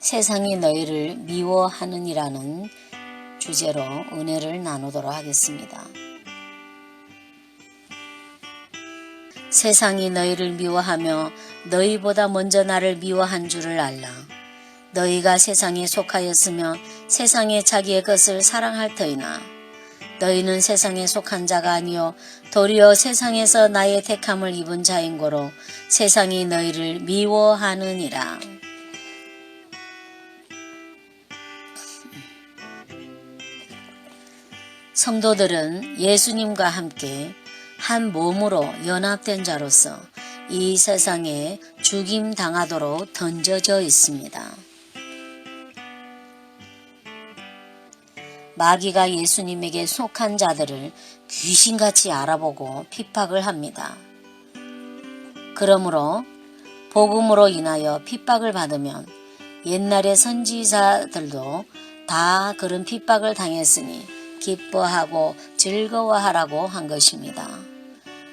세상이 너희를 미워하느니라는 주제로 은혜를 나누도록 하겠습니다. 세상이 너희를 미워하며 너희보다 먼저 나를 미워한 줄을 알라. 너희가 세상에 속하였으며 세상에 자기의 것을 사랑할 터이나 너희는 세상에 속한 자가 아니요 도리어 세상에서 나의 택함을 입은 자인 고로 세상이 너희를 미워하느니라. 성도들은 예수님과 함께 한 몸으로 연합된 자로서 이 세상에 죽임당하도록 던져져 있습니다. 마귀가 예수님에게 속한 자들을 귀신같이 알아보고 핍박을 합니다. 그러므로 복음으로 인하여 핍박을 받으면 옛날의 선지자들도 다 그런 핍박을 당했으니 기뻐하고 즐거워하라고 한 것입니다.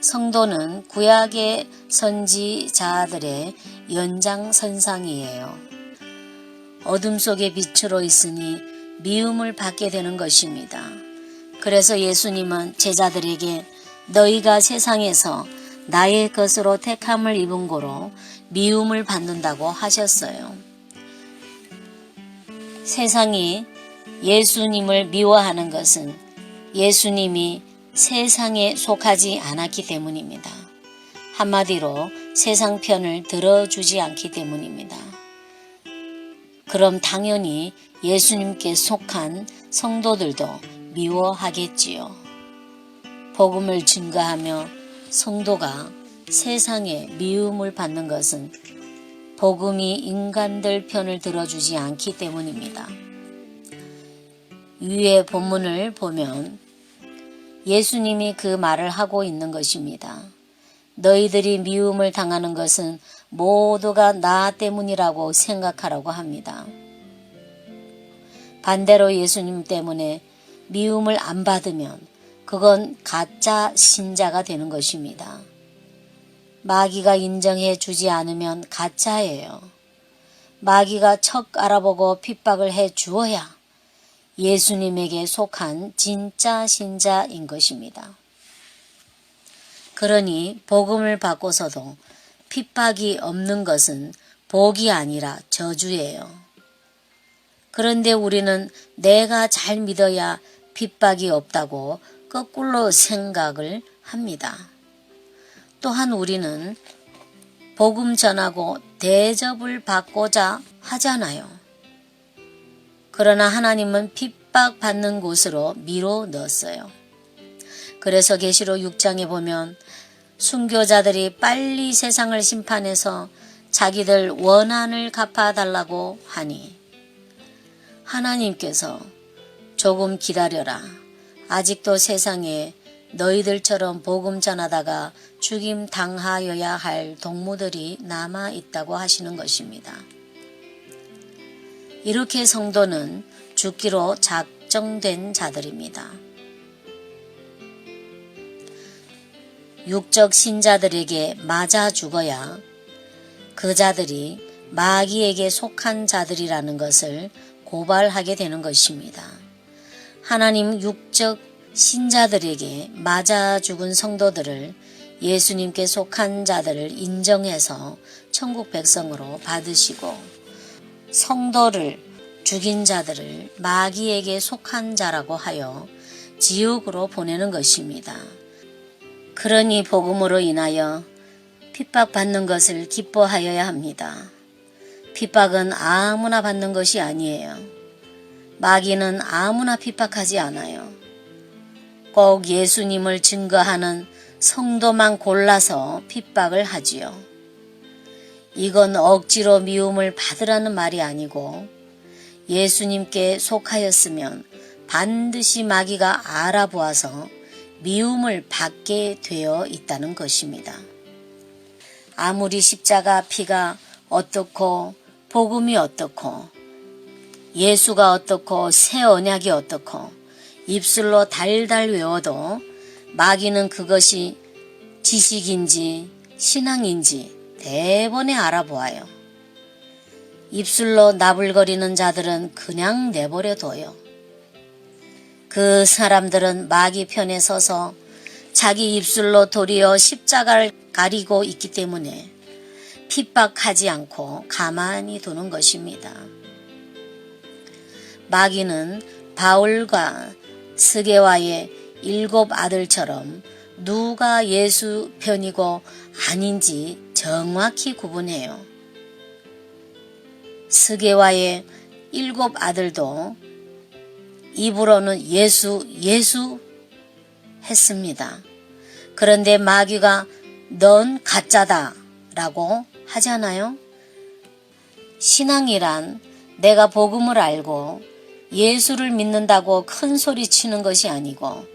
성도는 구약의 선지자들의 연장선상이에요. 어둠 속의 빛으로 있으니 미움을 받게 되는 것입니다. 그래서 예수님은 제자들에게 너희가 세상에서 나의 것으로 택함을 입은 고로 미움을 받는다고 하셨어요. 세상이 예수님을 미워하는 것은 예수님이 세상에 속하지 않았기 때문입니다. 한마디로 세상 편을 들어주지 않기 때문입니다. 그럼 당연히 예수님께 속한 성도들도 미워하겠지요. 복음을 증거하며 성도가 세상에 미움을 받는 것은 복음이 인간들 편을 들어주지 않기 때문입니다. 위의 본문을 보면 예수님이 그 말을 하고 있는 것입니다. 너희들이 미움을 당하는 것은 모두가 나 때문이라고 생각하라고 합니다. 반대로 예수님 때문에 미움을 안 받으면 그건 가짜 신자가 되는 것입니다. 마귀가 인정해 주지 않으면 가짜예요. 마귀가 척 알아보고 핍박을 해 주어야 예수님에게 속한 진짜 신자인 것입니다. 그러니 복음을 받고서도 핍박이 없는 것은 복이 아니라 저주예요. 그런데 우리는 내가 잘 믿어야 핍박이 없다고 거꾸로 생각을 합니다. 또한 우리는 복음 전하고 대접을 받고자 하잖아요. 그러나 하나님은 핍박받는 곳으로 밀어 넣었어요. 그래서 계시록 6장에 보면 순교자들이 빨리 세상을 심판해서 자기들 원한을 갚아달라고 하니 하나님께서 조금 기다려라. 아직도 세상에 너희들처럼 복음 전하다가 죽임 당하여야 할 동무들이 남아 있다고 하시는 것입니다. 이렇게 성도는 죽기로 작정된 자들입니다. 육적 신자들에게 맞아 죽어야 그 자들이 마귀에게 속한 자들이라는 것을 고발하게 되는 것입니다. 하나님 육적 신자들에게 맞아 죽은 성도들을 예수님께 속한 자들을 인정해서 천국 백성으로 받으시고 성도를 죽인 자들을 마귀에게 속한 자라고 하여 지옥으로 보내는 것입니다. 그러니 복음으로 인하여 핍박받는 것을 기뻐하여야 합니다. 핍박은 아무나 받는 것이 아니에요. 마귀는 아무나 핍박하지 않아요. 꼭 예수님을 증거하는 성도만 골라서 핍박을 하지요. 이건 억지로 미움을 받으라는 말이 아니고 예수님께 속하였으면 반드시 마귀가 알아보아서 미움을 받게 되어 있다는 것입니다. 아무리 십자가 피가 어떻고 복음이 어떻고 예수가 어떻고 새 언약이 어떻고 입술로 달달 외워도 마귀는 그것이 지식인지 신앙인지 대번에 알아보아요. 입술로 나불거리는 자들은 그냥 내버려둬요. 그 사람들은 마귀 편에 서서 자기 입술로 도리어 십자가를 가리고 있기 때문에 핍박하지 않고 가만히 두는 것입니다. 마귀는 바울과 스게와의 7 아들처럼 누가 예수 편이고 아닌지 정확히 구분해요. 스게와의 7 아들도 입으로는 예수 했습니다. 그런데 마귀가 넌 가짜다 라고 하잖아요. 신앙이란 내가 복음을 알고 예수를 믿는다고 큰 소리 치는 것이 아니고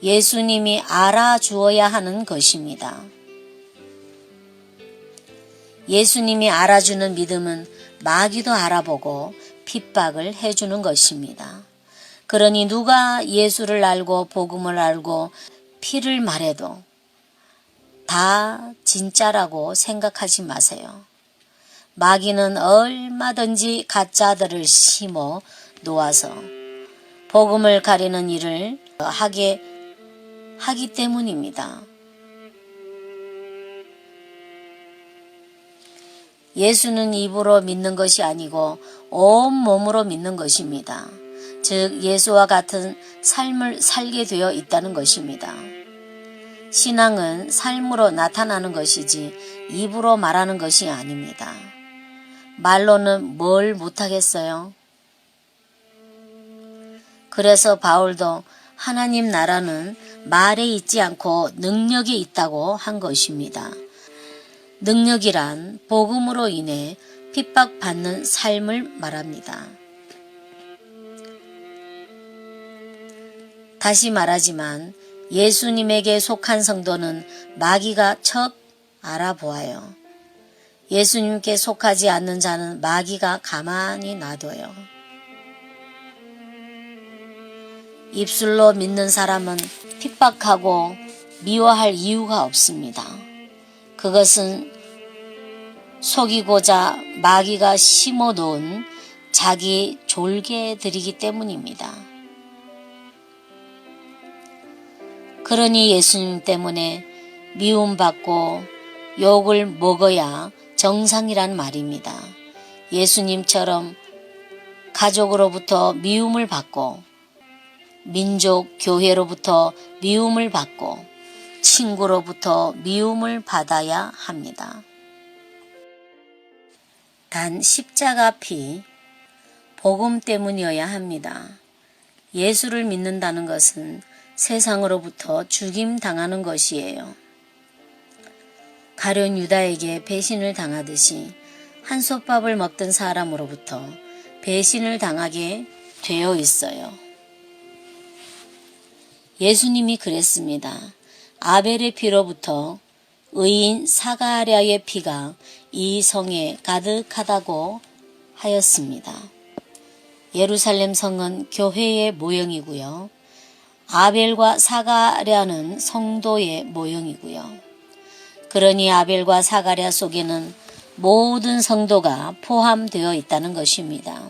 예수님이 알아주어야 하는 것입니다. 예수님이 알아주는 믿음은 마귀도 알아보고 핍박을 해주는 것입니다. 그러니 누가 예수를 알고 복음을 알고 피를 말해도 다 진짜라고 생각하지 마세요. 마귀는 얼마든지 가짜들을 심어 놓아서 복음을 가리는 일을 하기 때문입니다. 예수는 입으로 믿는 것이 아니고 온몸으로 믿는 것입니다. 즉 예수와 같은 삶을 살게 되어 있다는 것입니다. 신앙은 삶으로 나타나는 것이지 입으로 말하는 것이 아닙니다. 말로는 뭘 못하겠어요? 그래서 바울도 하나님 나라는 말에 있지 않고 능력에 있다고 한 것입니다. 능력이란 복음으로 인해 핍박받는 삶을 말합니다. 다시 말하지만 예수님에게 속한 성도는 마귀가 척 알아보아요. 예수님께 속하지 않는 자는 마귀가 가만히 놔둬요. 입술로 믿는 사람은 핍박하고 미워할 이유가 없습니다. 그것은 속이고자 마귀가 심어놓은 자기 졸개들이기 때문입니다. 그러니 예수님 때문에 미움받고 욕을 먹어야 정상이란 말입니다. 예수님처럼 가족으로부터 미움을 받고 민족, 교회로부터 미움을 받고 친구로부터 미움을 받아야 합니다. 단 십자가 피, 복음 때문이어야 합니다. 예수를 믿는다는 것은 세상으로부터 죽임당하는 것이에요. 가룟 유다에게 배신을 당하듯이 한솥밥을 먹던 사람으로부터 배신을 당하게 되어 있어요. 예수님이 그랬습니다. 아벨의 피로부터 의인 사가랴의 피가 이 성에 가득하다고 하였습니다. 예루살렘 성은 교회의 모형이고요. 아벨과 사가랴는 성도의 모형이고요. 그러니 아벨과 사가랴 속에는 모든 성도가 포함되어 있다는 것입니다.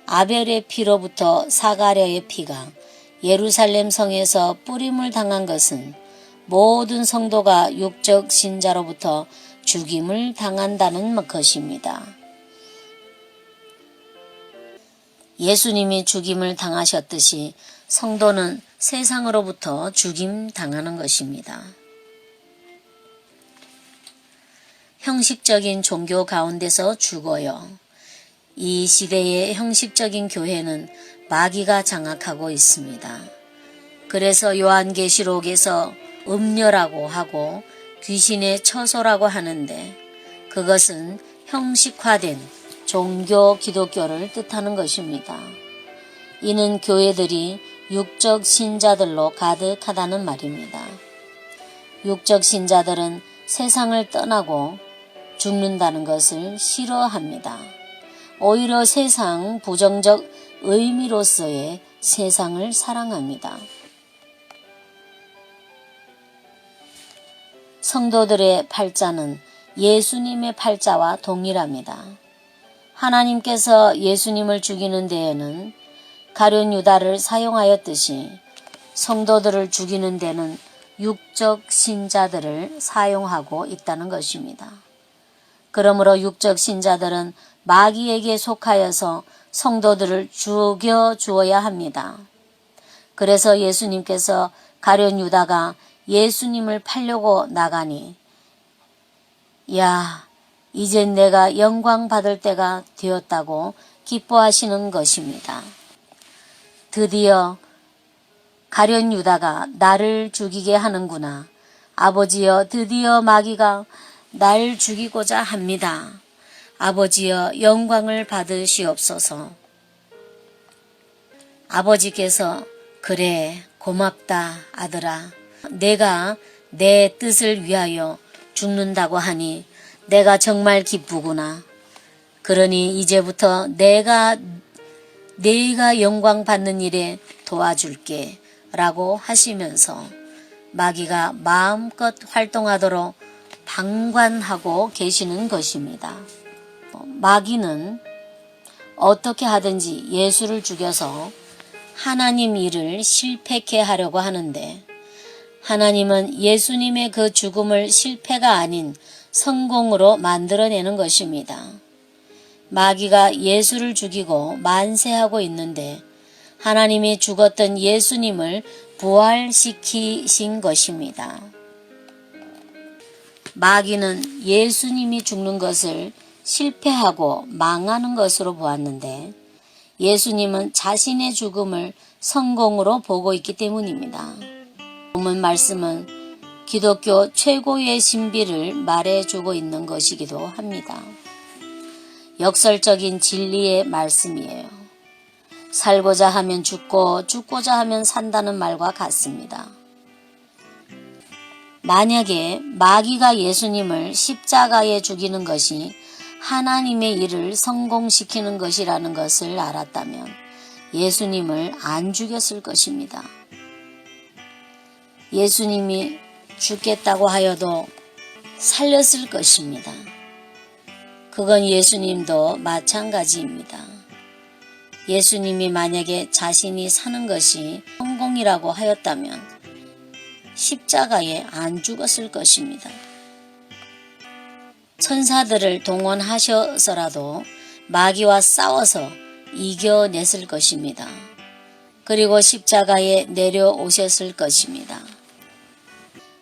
아벨의 피로부터 사가랴의 피가 예루살렘 성에서 뿌림을 당한 것은 모든 성도가 육적 신자로부터 죽임을 당한다는 것입니다. 예수님이 죽임을 당하셨듯이 성도는 세상으로부터 죽임 당하는 것입니다. 형식적인 종교 가운데서 죽어요. 이 시대의 형식적인 교회는 마귀가 장악하고 있습니다. 그래서 요한계시록에서 음녀라고 하고 귀신의 처소라고 하는데 그것은 형식화된 종교 기독교를 뜻하는 것입니다. 이는 교회들이 육적 신자들로 가득하다는 말입니다. 육적 신자들은 세상을 떠나고 죽는다는 것을 싫어합니다. 오히려 세상 부정적 의미로서의 세상을 사랑합니다. 성도들의 팔자는 예수님의 팔자와 동일합니다. 하나님께서 예수님을 죽이는 데에는 가룟 유다를 사용하였듯이 성도들을 죽이는 데는 육적 신자들을 사용하고 있다는 것입니다. 그러므로 육적 신자들은 마귀에게 속하여서 성도들을 죽여 주어야 합니다. 그래서 예수님께서 가룟 유다가 예수님을 팔려고 나가니 야, 이젠 내가 영광 받을 때가 되었다고 기뻐하시는 것입니다. 드디어 가룟 유다가 나를 죽이게 하는구나. 아버지여, 드디어 마귀가 날 죽이고자 합니다. 아버지여, 영광을 받으시옵소서. 아버지께서 그래, 고맙다 아들아. 내가 내 뜻을 위하여 죽는다고 하니 내가 정말 기쁘구나. 그러니 이제부터 내가 영광 받는 일에 도와줄게 라고 하시면서 마귀가 마음껏 활동하도록 방관하고 계시는 것입니다. 마귀는 어떻게 하든지 예수를 죽여서 하나님 일을 실패케 하려고 하는데 하나님은 예수님의 그 죽음을 실패가 아닌 성공으로 만들어내는 것입니다. 마귀가 예수를 죽이고 만세하고 있는데 하나님이 죽었던 예수님을 부활시키신 것입니다. 마귀는 예수님이 죽는 것을 실패하고 망하는 것으로 보았는데 예수님은 자신의 죽음을 성공으로 보고 있기 때문입니다. 본문 말씀은 기독교 최고의 신비를 말해주고 있는 것이기도 합니다. 역설적인 진리의 말씀이에요. 살고자 하면 죽고 죽고자 하면 산다는 말과 같습니다. 만약에 마귀가 예수님을 십자가에 죽이는 것이 하나님의 일을 성공시키는 것이라는 것을 알았다면 예수님을 안 죽였을 것입니다. 예수님이 죽겠다고 하여도 살렸을 것입니다. 그건 예수님도 마찬가지입니다. 예수님이 만약에 자신이 사는 것이 성공이라고 하였다면 십자가에 안 죽었을 것입니다. 천사들을 동원하셔서라도 마귀와 싸워서 이겨냈을 것입니다. 그리고 십자가에 내려오셨을 것입니다.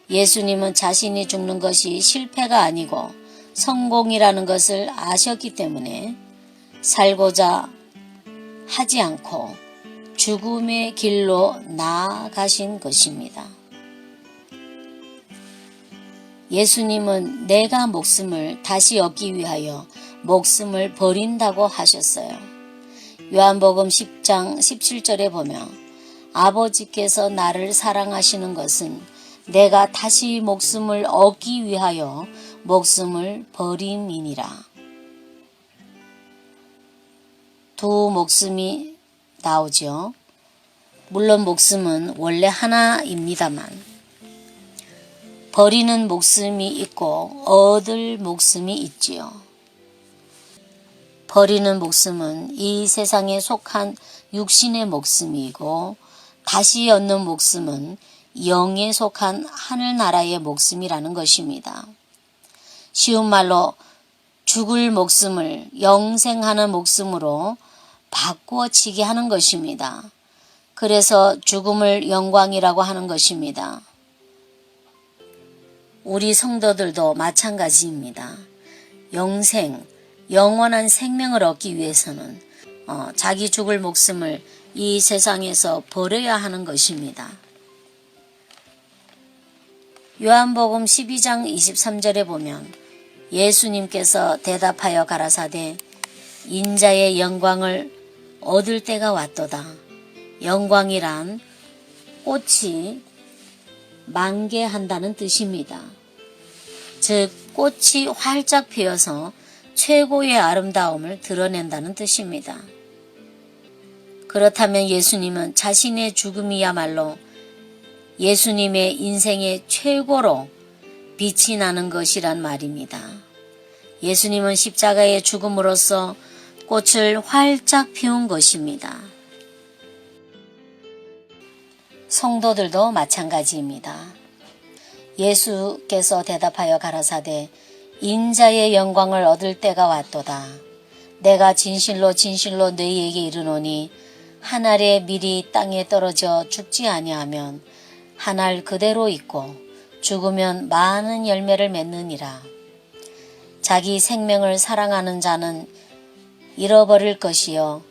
예수님은 자신이 죽는 것이 실패가 아니고 성공이라는 것을 아셨기 때문에 살고자 하지 않고 죽음의 길로 나아가신 것입니다. 예수님은 내가 목숨을 다시 얻기 위하여 목숨을 버린다고 하셨어요. 요한복음 10장 17절에 보면 아버지께서 나를 사랑하시는 것은 내가 다시 목숨을 얻기 위하여 목숨을 버림이니라. 두 목숨이 나오죠. 물론 목숨은 원래 하나입니다만 버리는 목숨이 있고 얻을 목숨이 있지요. 버리는 목숨은 이 세상에 속한 육신의 목숨이고 다시 얻는 목숨은 영에 속한 하늘나라의 목숨이라는 것입니다. 쉬운 말로 죽을 목숨을 영생하는 목숨으로 바꾸어치게 하는 것입니다. 그래서 죽음을 영광이라고 하는 것입니다. 우리 성도들도 마찬가지입니다. 영생, 영원한 생명을 얻기 위해서는 자기 죽을 목숨을 이 세상에서 버려야 하는 것입니다. 요한복음 12장 23절에 보면 예수님께서 대답하여 가라사대 인자의 영광을 얻을 때가 왔도다. 영광이란 꽃이 만개한다는 뜻입니다. 즉 꽃이 활짝 피어서 최고의 아름다움을 드러낸다는 뜻입니다. 그렇다면 예수님은 자신의 죽음이야말로 예수님의 인생의 최고로 빛이 나는 것이란 말입니다. 예수님은 십자가의 죽음으로써 꽃을 활짝 피운 것입니다. 성도들도 마찬가지입니다. 예수께서 대답하여 가라사대 인자의 영광을 얻을 때가 왔도다. 내가 진실로 진실로 너희에게 이르노니 한 알의 밀이 땅에 떨어져 죽지 아니하면 한 알 그대로 있고 죽으면 많은 열매를 맺느니라. 자기 생명을 사랑하는 자는 잃어버릴 것이요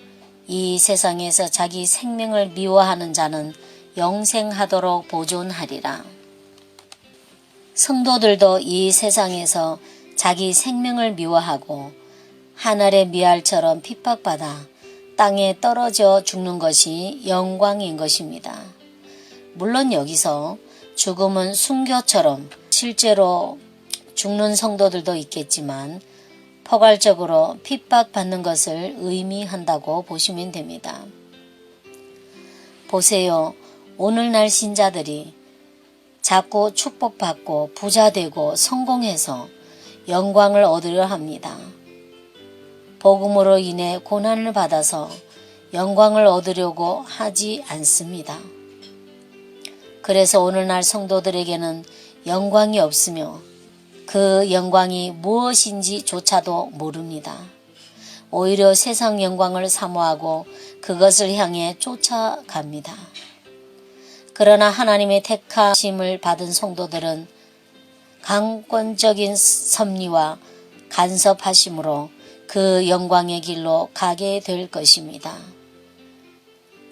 이 세상에서 자기 생명을 미워하는 자는 영생하도록 보존하리라. 성도들도 이 세상에서 자기 생명을 미워하고 하늘의 미알처럼 핍박받아 땅에 떨어져 죽는 것이 영광인 것입니다. 물론 여기서 죽음은 순교처럼 실제로 죽는 성도들도 있겠지만 포괄적으로 핍박받는 것을 의미한다고 보시면 됩니다. 보세요. 오늘날 신자들이 자꾸 축복받고 부자되고 성공해서 영광을 얻으려 합니다. 복음으로 인해 고난을 받아서 영광을 얻으려고 하지 않습니다. 그래서 오늘날 성도들에게는 영광이 없으며 그 영광이 무엇인지조차도 모릅니다. 오히려 세상 영광을 사모하고 그것을 향해 쫓아갑니다. 그러나 하나님의 택하심을 받은 성도들은 강권적인 섭리와 간섭하심으로 그 영광의 길로 가게 될 것입니다.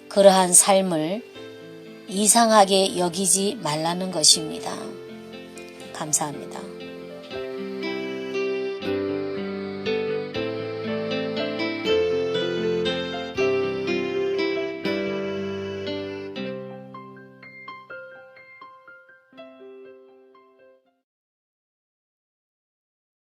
그러한 삶을 이상하게 여기지 말라는 것입니다. 감사합니다.